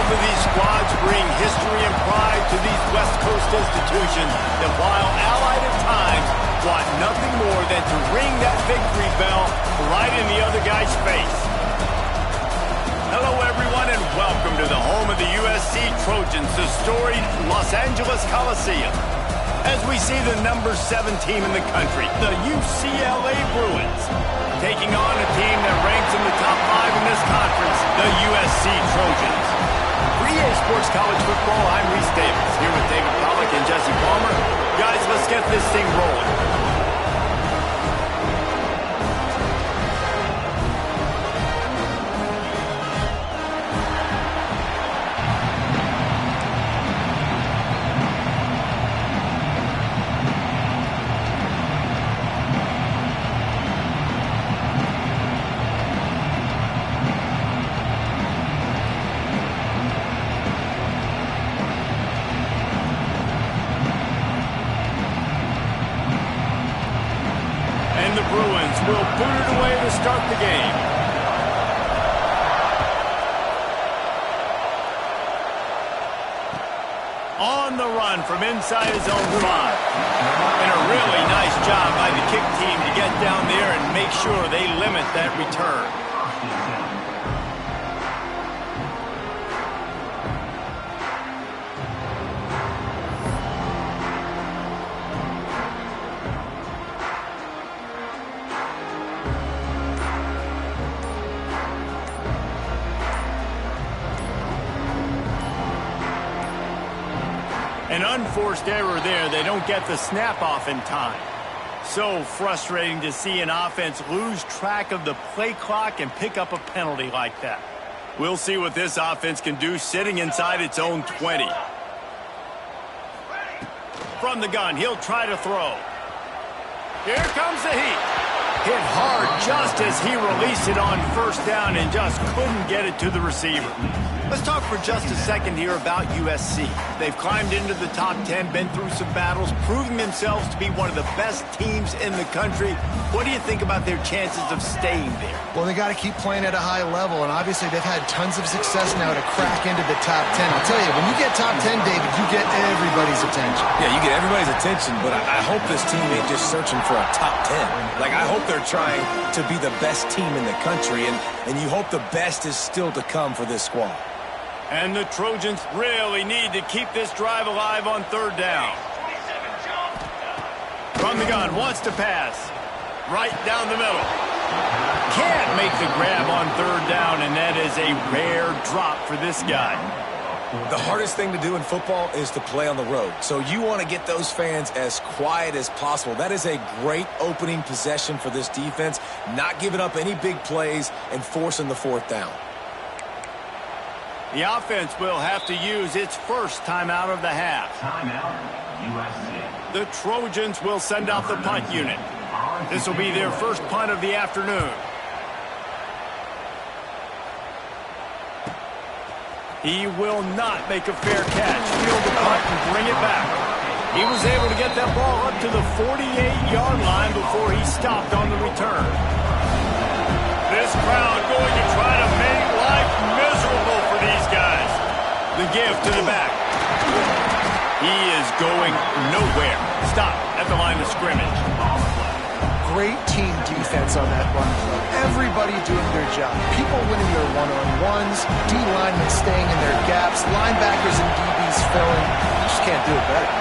Both of these squads bring history and pride to these West Coast institutions that, while allied at times, want nothing more than to ring that victory bell right in the other guy's face. Hello, everyone, and welcome to the home of the USC Trojans, the storied Los Angeles Coliseum. As we see the number 7 team in the country, the UCLA Bruins, taking on a team that ranks in the top 5 in this conference, the USC Trojans. For EA Sports College Football, I'm Reese Davis, here with David Pollack and Jesse Palmer. Guys, let's get this thing rolling. The Bruins will boot it away to start the game. On the run from inside his own 5. And a really nice job by the kick team to get down there and make sure they limit that return. An unforced error there. They don't get the snap off in time. So frustrating to see an offense lose track of the play clock and pick up a penalty like that. We'll see what this offense can do sitting inside its own 20. From the gun, he'll try to throw. Here comes the heat. Hit hard just as he released it on first down and just couldn't get it to the receiver. Let's talk for just a second here about USC. They've climbed into the top 10, been through some battles, proving themselves to be one of the best teams in the country. What do you think about their chances of staying there? Well, they got to keep playing at a high level, and obviously they've had tons of success now to crack into the top 10. I'll tell you, when you get top 10, David, you get everybody's attention. Yeah, you get everybody's attention, but I hope this team ain't just searching for a top 10. Like, I hope they're trying to be the best team in the country, and you hope the best is still to come for this squad. And the Trojans really need to keep this drive alive on third down. From the gun, wants to pass. Right down the middle. Can't make the grab on third down, and that is a rare drop for this guy. The hardest thing to do in football is to play on the road. So you want to get those fans as quiet as possible. That is a great opening possession for this defense, not giving up any big plays and forcing the fourth down. The offense will have to use its first timeout of the half. Timeout, USC. The Trojans will send out the punt unit. This will be their first punt of the afternoon. He will not make a fair catch. Field the punt and bring it back. He was able to get that ball up to the 48-yard line before he stopped on the return. This crowd going to try to make life miserable for these guys. The give to the back. He is going nowhere. Stop at the line of scrimmage. Great team defense on that run play. Everybody doing their job. People winning their one-on-ones, D-linemen staying in their gaps, linebackers and DBs filling. You just can't do it better.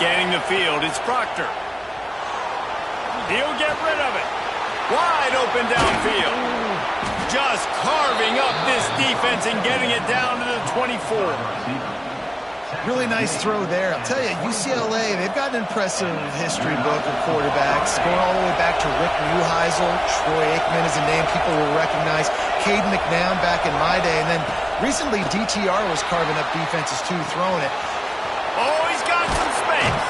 Scanning the field, it's Proctor. He'll get rid of it. Wide open downfield. Just carving up this defense and getting it down to the 24. Really nice throw there. I'll tell you, UCLA, they've got an impressive history book of quarterbacks, going all the way back to Rick Neuheisel. Troy Aikman is a name people will recognize. Cade McNown back in my day. And then recently, DTR was carving up defenses too, throwing it. Oh, he's got some space.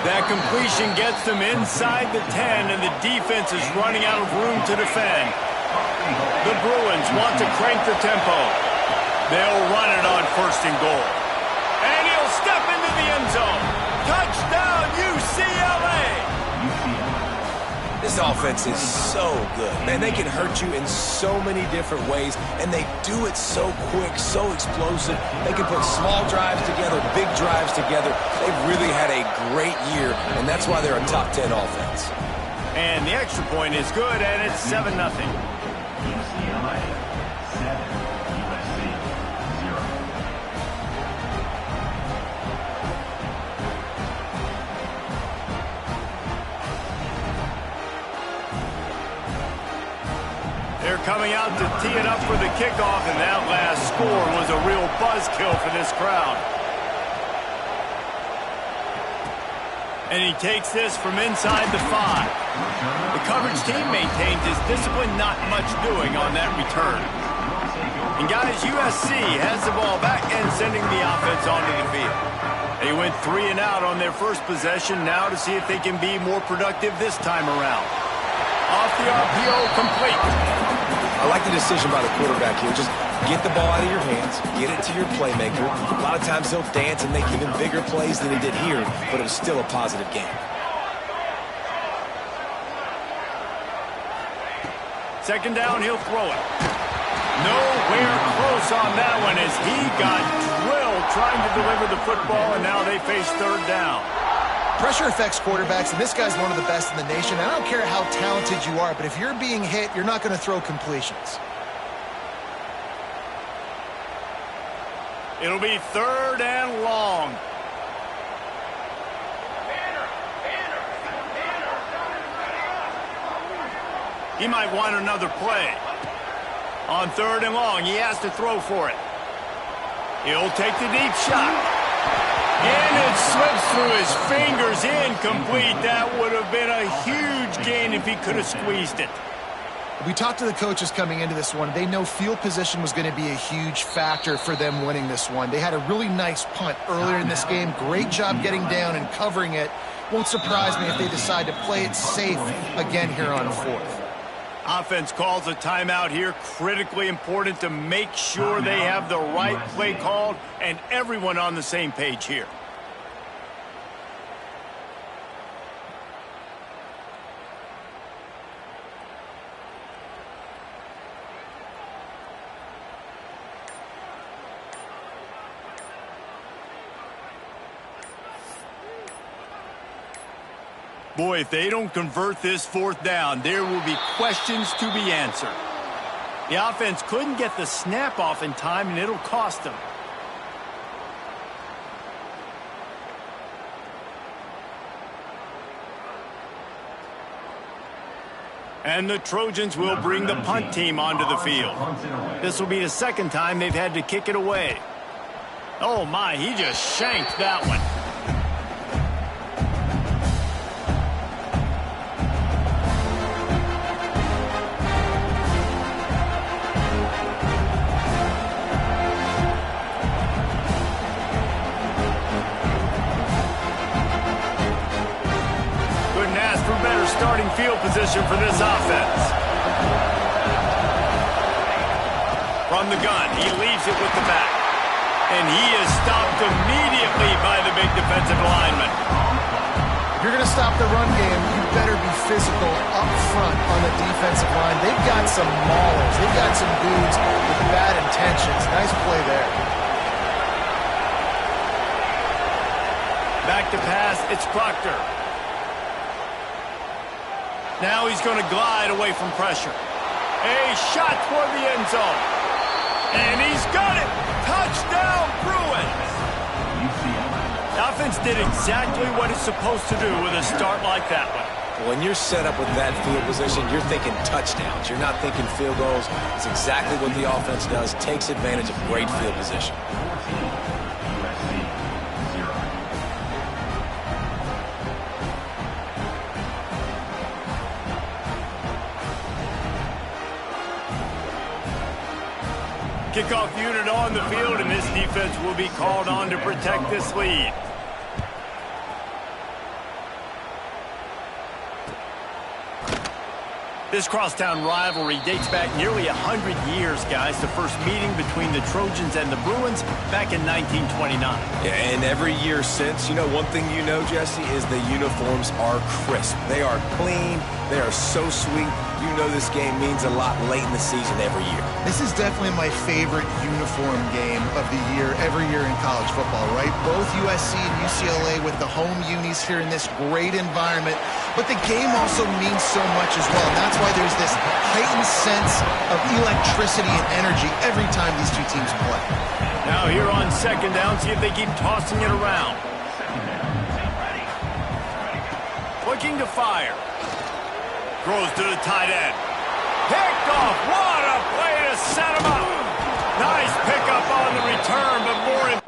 That completion gets them inside the 10, and the defense is running out of room to defend. The Bruins want to crank the tempo. They'll run it on first and goal. And he'll step into the end zone. Touchdown, UCLA! This offense is so good. Man, they can hurt you in so many different ways, and they do it so quick, so explosive. They can put small drives together, big drives together. They've really had a great year, and that's why they're a top 10 offense. And the extra point is good, and it's 7-0. UCLA 7, USC 0. They're coming out to tee it up for the kickoff, and that last score was a real buzzkill for this crowd. And he takes this from inside the 5. The coverage team maintains his discipline, not much doing on that return. And guys, USC has the ball back and sending the offense onto the field. They went 3 and out on their first possession, now to see if they can be more productive this time around. Off the RPO, complete. I like the decision by the quarterback here. Just get the ball out of your hands, get it to your playmaker. A lot of times he'll dance and make even bigger plays than he did here, but it was still a positive game. Second down, he'll throw it. Nowhere close on that one as he got drilled trying to deliver the football, and now they face third down. Pressure affects quarterbacks, and this guy's one of the best in the nation. I don't care how talented you are, but if you're being hit, you're not going to throw completions. It'll be third and long. He might want another play. On third and long, he has to throw for it. He'll take the deep shot. And it slips through his fingers, incomplete. That would have been a huge gain if he could have squeezed it. We talked to the coaches coming into this one. They know field position was going to be a huge factor for them winning this one. They had a really nice punt earlier in this game. Great job getting down and covering it. Won't surprise me if they decide to play it safe again here on fourth. Offense calls a timeout here. Critically important to make sure they have the right play called and everyone on the same page here. Boy, if they don't convert this fourth down, there will be questions to be answered. The offense couldn't get the snap off in time, and it'll cost them. And the Trojans will bring the punt team onto the field. This will be the second time they've had to kick it away. Oh, my, he just shanked that one. Starting field position for this offense. From the gun, he leaves it with the back. And he is stopped immediately by the big defensive lineman. If you're going to stop the run game, you better be physical up front on the defensive line. They've got some maulers. They've got some dudes with bad intentions. Nice play there. Back to pass, it's Proctor. Now he's going to glide away from pressure. A shot toward the end zone. And he's got it. Touchdown, Bruins. The offense did exactly what it's supposed to do with a start like that one. When you're set up with that field position, you're thinking touchdowns. You're not thinking field goals. It's exactly what the offense does. Takes advantage of great field position. Kickoff unit on the field, and this defense will be called on to protect this lead. This crosstown rivalry dates back nearly 100 years, guys. The first meeting between the Trojans and the Bruins back in 1929. Yeah, and every year since, you know, one thing you know, Jesse, is the uniforms are crisp. They are clean. They are so sweet. You know this game means a lot late in the season every year. This is definitely my favorite uniform game of the year, every year in college football, right? Both USC and UCLA with the home unis here in this great environment. But the game also means so much as well. And that's why there's this heightened sense of electricity and energy every time these two teams play. Now here on second down, see if they keep tossing it around. Looking to fire. Throws to the tight end. Picked off. What a play to set him up. Nice pickup on the return, but more in.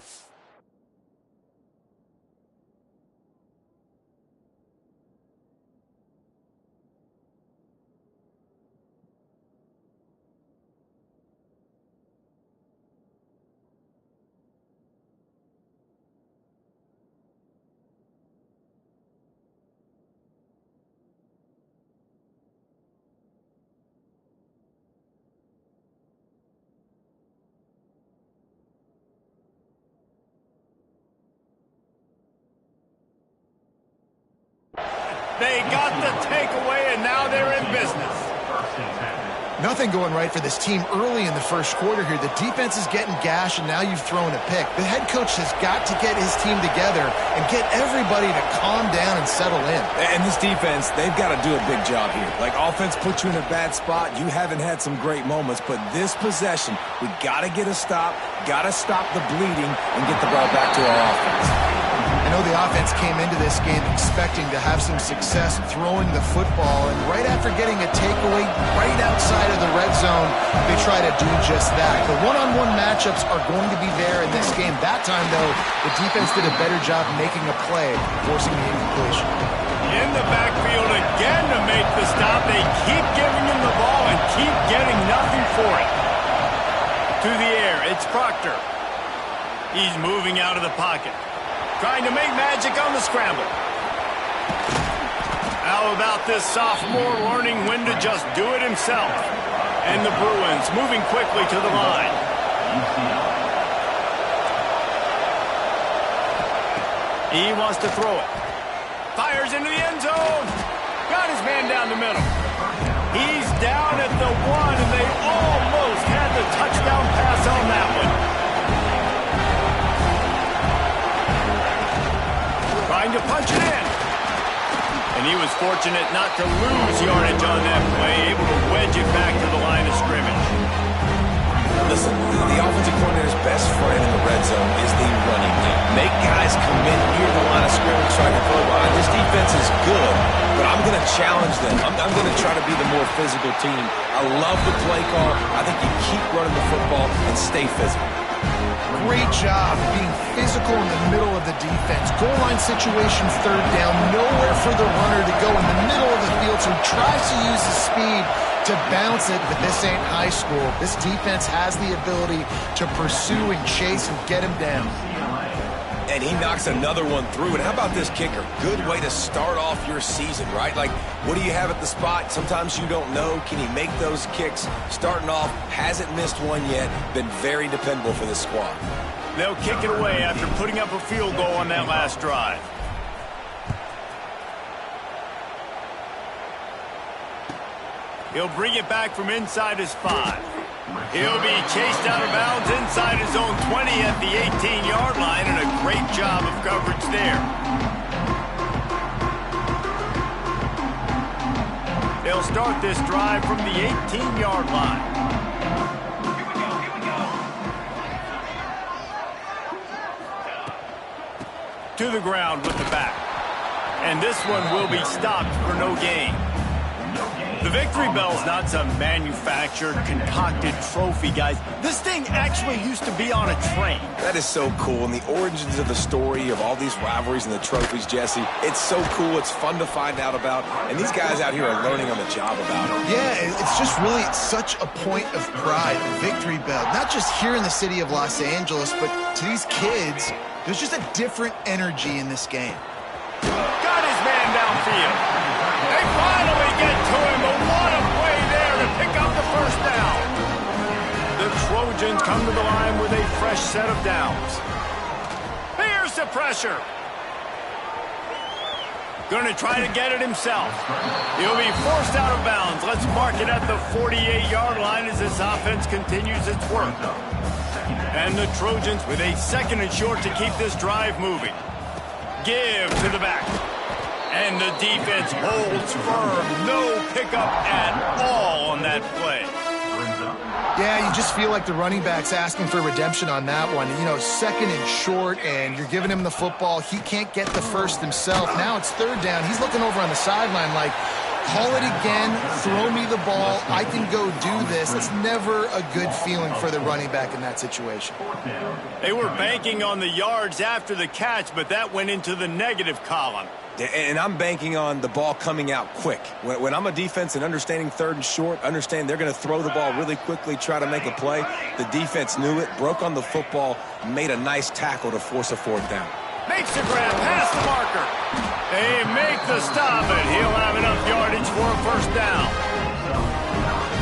They got the takeaway, and now they're in business. Nothing going right for this team early in the first quarter here. The defense is getting gashed, and now you've thrown a pick. The head coach has got to get his team together and get everybody to calm down and settle in. And this defense, they've got to do a big job here. Like, offense put you in a bad spot. You haven't had some great moments, but this possession, we got to get a stop, got to stop the bleeding, and get the ball back to our offense. I know the offense came into this game expecting to have some success throwing the football, and right after getting a takeaway right outside of the red zone, they try to do just that. The one-on-one matchups are going to be there in this game. That time, though, the defense did a better job making a play, forcing the incompletion. In the backfield again to make the stop. They keep giving him the ball and keep getting nothing for it. To the air, it's Proctor. He's moving out of the pocket. Trying to make magic on the scramble. How about this sophomore learning when to just do it himself? And the Bruins moving quickly to the line. He wants to throw it. Fires into the end zone. Got his man down the middle. He's down at the 1, and they almost had the touchdown pass on that one. Trying to punch it in. And he was fortunate not to lose yardage on that play, able to wedge it back to the line of scrimmage. Listen, the offensive coordinator's best friend in the red zone is the running game. Make guys commit near the line of scrimmage, try to throw by. This defense is good, but I'm going to challenge them. I'm going to try to be the more physical team. I love the play call. I think you keep running the football and stay physical. Great job being physical in the middle of the defense. Goal line situation, third down, nowhere for the runner to go in the middle of the field, so he tries to use his speed to bounce it, but this ain't high school. This defense has the ability to pursue and chase and get him down. And he knocks another one through. And how about this kicker? Good way to start off your season, right? Like, what do you have at the spot? Sometimes you don't know. Can he make those kicks? Starting off, hasn't missed one yet. Been very dependable for this squad. They'll kick it away after putting up a field goal on that last drive. He'll bring it back from inside his 5. He'll be chased out of bounds inside his own 20 at the 18-yard line, and a great job of coverage there. They'll start this drive from the 18-yard line. To the ground with the back. And this one will be stopped for no gain. The victory bell's not some manufactured, concocted trophy, guys. This thing actually used to be on a train. That is so cool, and the origins of the story of all these rivalries and the trophies, Jesse, it's so cool. It's fun to find out about, and these guys out here are learning on the job about it. Yeah, it's just really such a point of pride, the victory bell. Not just here in the city of Los Angeles, but to these kids, there's just a different energy in this game. Got his man downfield. They finally get to him, but what a Trojans come to the line with a fresh set of downs. Here's the pressure. Going to try to get it himself. He'll be forced out of bounds. Let's mark it at the 48-yard line as this offense continues its work. And the Trojans with a 2nd and short to keep this drive moving. Give to the back. And the defense holds firm. No pickup at all on that play. Yeah, you just feel like the running back's asking for redemption on that one. You know, 2nd and short, and you're giving him the football. He can't get the first himself. Now it's 3rd down. He's looking over on the sideline like, call it again, throw me the ball, I can go do this. It's never a good feeling for the running back in that situation. They were banking on the yards after the catch, but that went into the negative column. And I'm banking on the ball coming out quick. When I'm a defense and understanding 3rd and short, understand they're going to throw the ball really quickly, try to make a play. The defense knew it, broke on the football, made a nice tackle to force a 4th down. Makes the grab, past the marker. They make the stop, and he'll have enough yardage for a 1st down.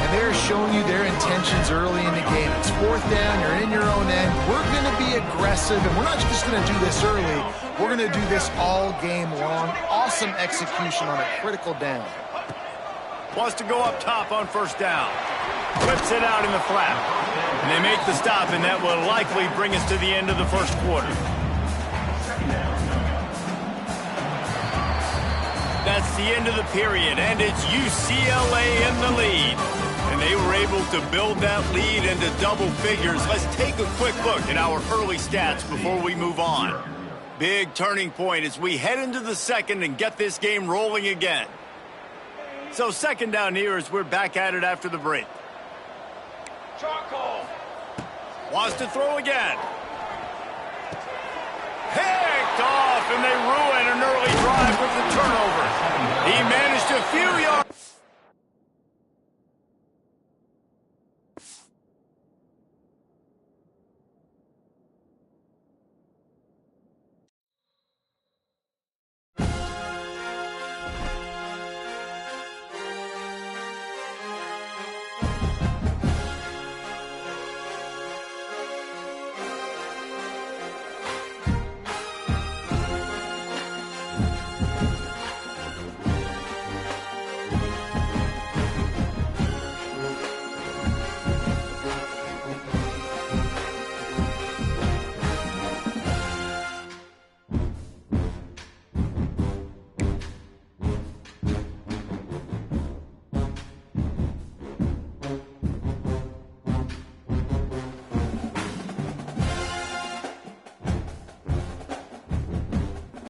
And they're showing you their intentions early in the game. It's 4th down, you're in your own end. We're going to be aggressive, and we're not just going to do this early. We're going to do this all game long. Awesome execution on a critical down. Wants to go up top on 1st down. Whips it out in the flat. And they make the stop, and that will likely bring us to the end of the 1st quarter. That's the end of the period, and it's UCLA in the lead. And they were able to build that lead into double figures. Let's take a quick look at our early stats before we move on. Big turning point as we head into the 2nd and get this game rolling again. So 2nd down here as we're back at it after the break. Charcoal. Wants to throw again. Picked off, and they ruin an early drive with the turnover. He managed a few yards